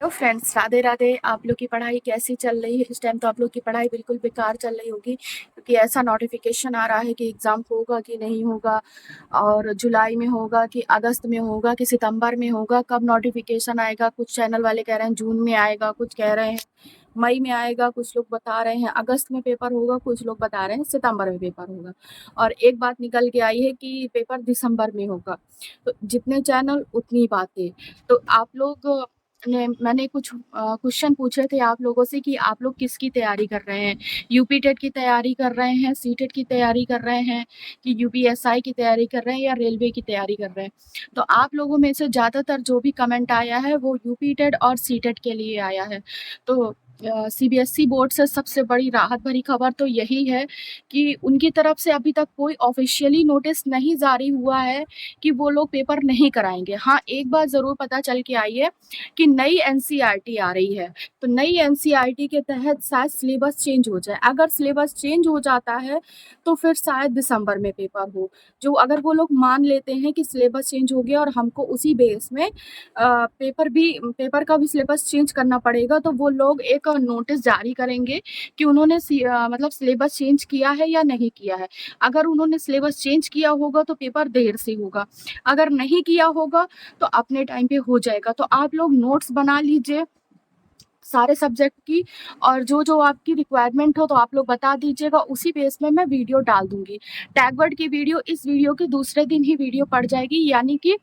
Hello friends, Radhe Radhe. आप लोग की पढ़ाई कैसी चल रही है? इस टाइम तो आप लोग की पढ़ाई बिल्कुल बेकार चल रही होगी, क्योंकि ऐसा नोटिफिकेशन आ रहा है कि एग्ज़ाम होगा कि नहीं होगा, और जुलाई में होगा कि अगस्त में होगा कि सितंबर में होगा। कब नोटिफिकेशन आएगा? कुछ चैनल वाले कह रहे हैं जून में आएगा, कुछ कह रहे हैं मई में आएगा, कुछ लोग बता रहे हैं अगस्त में पेपर होगा, कुछ लोग बता रहे हैं सितंबर में पेपर होगा। और एक बात निकल के आई है कि पेपर दिसंबर में होगा। तो जितने चैनल उतनी बातें। तो आप लोग ने मैंने कुछ क्वेश्चन पूछे थे आप लोगों से कि आप लोग किसकी तैयारी कर रहे हैं? यूपी टेट की तैयारी कर रहे हैं, सी टेट की तैयारी कर रहे हैं, कि यूपीएसआई की तैयारी कर रहे हैं, या रेलवे की तैयारी कर रहे हैं? तो आप लोगों में से ज़्यादातर जो भी कमेंट आया है वो यूपी टेट और सी टेट के लिए आया है। तो सीबीएसई बोर्ड से सबसे बड़ी राहत भरी खबर तो यही है कि उनकी तरफ से अभी तक कोई ऑफिशियली नोटिस नहीं जारी हुआ है कि वो लोग पेपर नहीं कराएंगे। हाँ, एक बात ज़रूर पता चल के आई है कि नई एनसीईआरटी आ रही है। तो नई एनसीईआरटी के तहत शायद सिलेबस चेंज हो जाए। अगर सिलेबस चेंज हो जाता है तो फिर शायद दिसंबर में पेपर हो। जो अगर वो लोग मान लेते हैं कि सिलेबस चेंज हो गया और हमको उसी बेस में पेपर का भी सिलेबस चेंज करना पड़ेगा, तो वो लोग एक नोटिस जारी करेंगे कि उन्होंने मतलब सिलेबस चेंज किया है या नहीं किया है। अगर उन्होंने सिलेबस चेंज किया होगा तो पेपर देर से होगा, अगर नहीं किया होगा तो अपने टाइम पे हो जाएगा। तो आप लोग नोट्स बना लीजिए सारे सब्जेक्ट की, और जो आपकी रिक्वायरमेंट हो तो आप लोग बता दीजिएगा, उसी बेस में मैं वीडियो डाल दूंगी। टैगवर्ड की वीडियो इस वीडियो के दूसरे दिन ही वीडियो पड़ जाएगी, यानी कि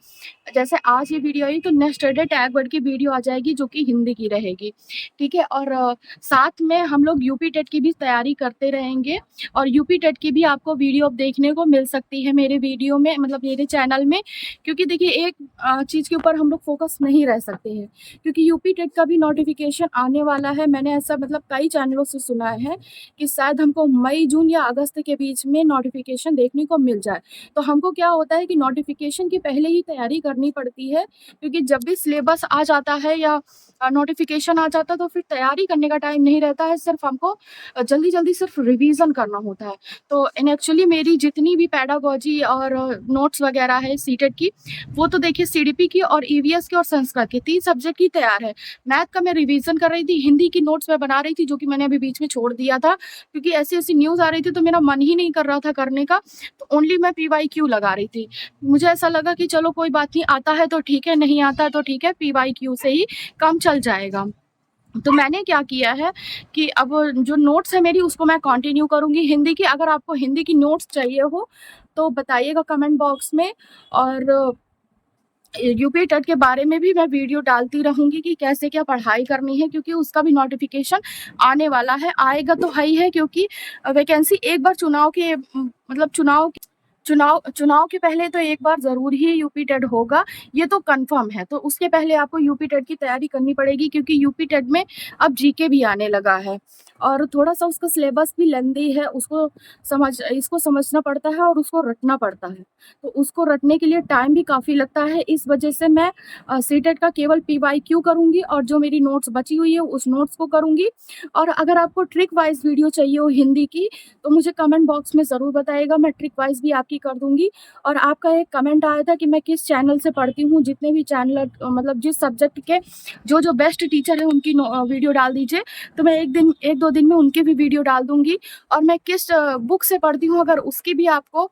जैसे आज ये वीडियो आई तो नेक्स्ट डे टैगवर्ड की वीडियो आ जाएगी जो कि हिंदी की रहेगी। ठीक है। और साथ में हम लोग यूपी टेट की भी तैयारी करते रहेंगे, और यूपी टेट की भी आपको वीडियो देखने को मिल सकती है मेरे वीडियो में, मतलब मेरे चैनल में। क्योंकि देखिए, एक चीज़ के ऊपर हम लोग फोकस नहीं रह सकते हैं, क्योंकि यूपी टेट का भी नोटिफिकेशन आने वाला है। मैंने ऐसा मतलब कई चैनलों से सुना है कि शायद हमको मई जून या अगस्त के बीच में नोटिफिकेशन देखने को मिल जाए। तो हमको क्या होता है कि नोटिफिकेशन की पहले ही तैयारी करनी पड़ती है, क्योंकि जब भी सिलेबस आ जाता है या नोटिफिकेशन आ जाता है तो फिर तैयारी करने का टाइम नहीं रहता है, सिर्फ हमको जल्दी जल्दी सिर्फ रिवीजन करना होता है। तो इन एक्चुअली मेरी जितनी भी पेडागोजी और नोट्स वगैरह है सीटेट की, वो तो देखिए सीडीपी की और ईवीएस की और संस्कृत की 3 सब्जेक्ट की तैयार है। मैथ का मैं रिवीजन कर रही थी, हिंदी की नोट्स मैं बना रही थी, जो कि मैंने अभी बीच में छोड़ दिया था, क्योंकि ऐसी-ऐसी न्यूज़ आ रही थी तो मेरा मन ही नहीं कर रहा था करने का। तो ओनली मैं पीवाईक्यू लगा रही थी। मुझे ऐसा लगा कि चलो कोई बात नहीं, आता है तो ठीक है, नहीं आता है तो ठीक है, पीवाईक्यू से ही काम चल जाएगा। तो मैंने क्या किया है कि अब जो नोट्स है मेरी उसको मैं कंटिन्यू करूँगी हिंदी की। अगर आपको हिंदी की नोट्स चाहिए हो तो बताइएगा कमेंट बॉक्स में, और यूपी टेट के बारे में भी मैं वीडियो डालती रहूँगी कि कैसे क्या पढ़ाई करनी है, क्योंकि उसका भी नोटिफिकेशन आने वाला है। आएगा तो है ही है, क्योंकि वैकेंसी एक बार चुनाव के मतलब चुनाव के पहले तो एक बार ज़रूर ही यूपी टेट होगा, ये तो कन्फर्म है। तो उसके पहले आपको यूपी टेट की तैयारी करनी पड़ेगी, क्योंकि यूपी टेट में अब जीके भी आने लगा है, और थोड़ा-सा उसका सिलेबस भी लेंदी है, इसको समझना पड़ता है और उसको रटना पड़ता है। तो उसको रटने के लिए टाइम भी काफ़ी लगता है। इस वजह से मैं सीटेट का केवल पीवाईक्यू करूँगी, और जो मेरी नोट्स बची हुई है उस नोट्स को करूँगी। और अगर आपको ट्रिक वाइज़ वीडियो चाहिए हो हिंदी की, तो मुझे कमेंट बॉक्स में ज़रूर बताइएगा, मैं ट्रिक वाइज़ भी आपकी कर दूँगी। और आपका एक कमेंट आया था कि मैं किस चैनल से पढ़ती हूँ, जितने भी चैनल मतलब जिस सब्जेक्ट के जो बेस्ट टीचर हैं उनकी वीडियो डाल दीजिए। तो मैं 1-2 दिन में उनकी भी वीडियो डाल दूँगी। और मैं किस बुक से पढ़ती हूँ, अगर उसकी भी आपको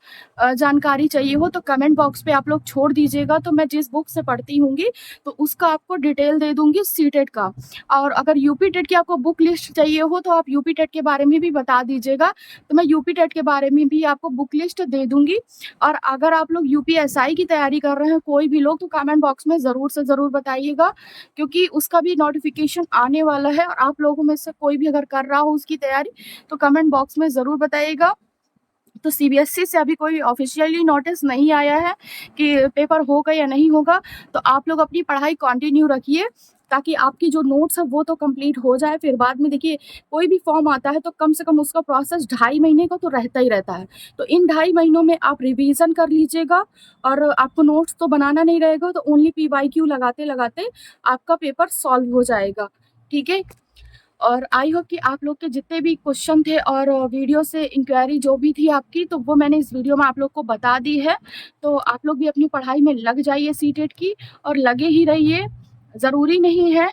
जानकारी चाहिए हो तो कमेंट बॉक्स पे आप लोग छोड़ दीजिएगा। तो मैं जिस बुक से पढ़ती होंगी तो उसका आपको डिटेल दे दूँगी सीटेट का। और अगर यूपी टेट की आपको बुक लिस्ट चाहिए हो तो आप यूपी टेट के बारे में भी बता दीजिएगा, तो मैं यूपी टेट के बारे में भी आपको बुक लिस्ट दे दूँगी। और अगर आप लोग यूपीएसआई की तैयारी कर रहे हैं कोई भी लोग, तो कमेंट बॉक्स में ज़रूर से ज़रूर बताइएगा, क्योंकि उसका भी नोटिफ़िकेशन आने वाला है। और आप लोगों में से कोई भी अगर कर रहा हो उसकी तैयारी, तो कमेंट बॉक्स में ज़रूर बताइएगा। तो सीबीएसई से अभी कोई ऑफ़िशियली नोटिस नहीं आया है कि पेपर होगा या नहीं होगा। तो आप लोग अपनी पढ़ाई कंटिन्यू रखिए, ताकि आपकी जो नोट्स है वो तो कंप्लीट हो जाए। फिर बाद में देखिए, कोई भी फॉर्म आता है तो कम से कम उसका प्रोसेस 2.5 महीने का तो रहता ही रहता है। तो इन 2.5 महीनों में आप रिवीजन कर लीजिएगा, और आपको नोट्स तो बनाना नहीं रहेगा, तो ओनली पीवाईक्यू लगाते-लगाते आपका पेपर सॉल्व हो जाएगा। ठीक है? और आई होप कि आप लोग के जितने भी क्वेश्चन थे और वीडियो से इंक्वायरी जो भी थी आपकी, तो वो मैंने इस वीडियो में आप लोग को बता दी है। तो आप लोग भी अपनी पढ़ाई में लग जाइए सीटेट की, और लगे ही रहिए। ज़रूरी नहीं है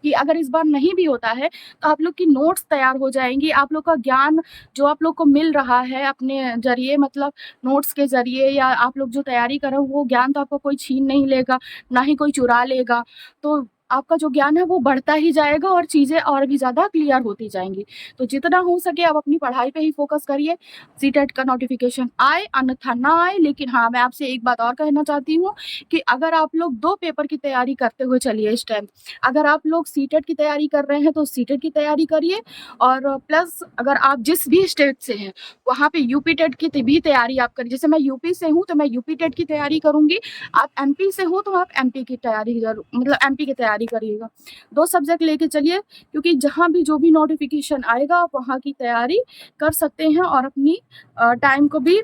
कि अगर इस बार नहीं भी होता है तो आप लोग की नोट्स तैयार हो जाएँगी, आप लोग का ज्ञान जो आप लोग को मिल रहा है अपने ज़रिए मतलब नोट्स के ज़रिए या आप लोग जो तैयारी कर रहे हो वो ज्ञान तो आपको कोई छीन नहीं लेगा, ना ही कोई चुरा लेगा। तो आपका जो ज्ञान है वो बढ़ता ही जाएगा और चीज़ें और भी ज़्यादा क्लियर होती जाएँगी। तो जितना हो सके आप अपनी पढ़ाई पे ही फ़ोकस करिए, सीटेट का नोटिफ़िकेशन आए अन्यथा ना आए। लेकिन हाँ, मैं आपसे एक बात और कहना चाहती हूँ कि अगर आप लोग 2 पेपर की तैयारी करते हुए चलिए इस टाइम। अगर आप लोग सीटेट की तैयारी कर रहे हैं तो सीटेट की तैयारी करिए और प्लस अगर आप जिस भी स्टेट से हैं, वहाँ पे यूपी टेट की भी तैयारी आप करिए। जैसे मैं यूपी से हूँ तो मैं यूपी टेट की तैयारी करूँगी, आप एमपी से हो तो आप एमपी की तैयारी ज़रूर मतलब एमपी की तैयारी करिएगा। 2 सब्जेक्ट लेके चलिए क्योंकि जहाँ भी जो भी नोटिफ़िकेशन आएगा आप वहाँ की तैयारी कर सकते हैं और अपनी टाइम को भी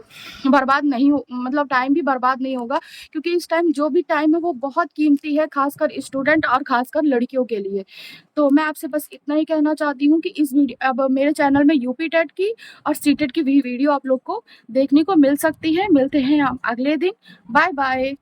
बर्बाद नहीं हो मतलब टाइम भी बर्बाद नहीं होगा क्योंकि इस टाइम जो भी टाइम है वो बहुत कीमती है, खासकर स्टूडेंट और खासकर लड़कियों के लिए। तो मैं आपसे बस इतना ही कहना चाहती हूँ कि इस अब मेरे चैनल में यूपी टेट की और सीटेट की भी वीडियो आप लोग को देखने को मिल सकती है। मिलते हैं हम अगले दिन। Bye bye.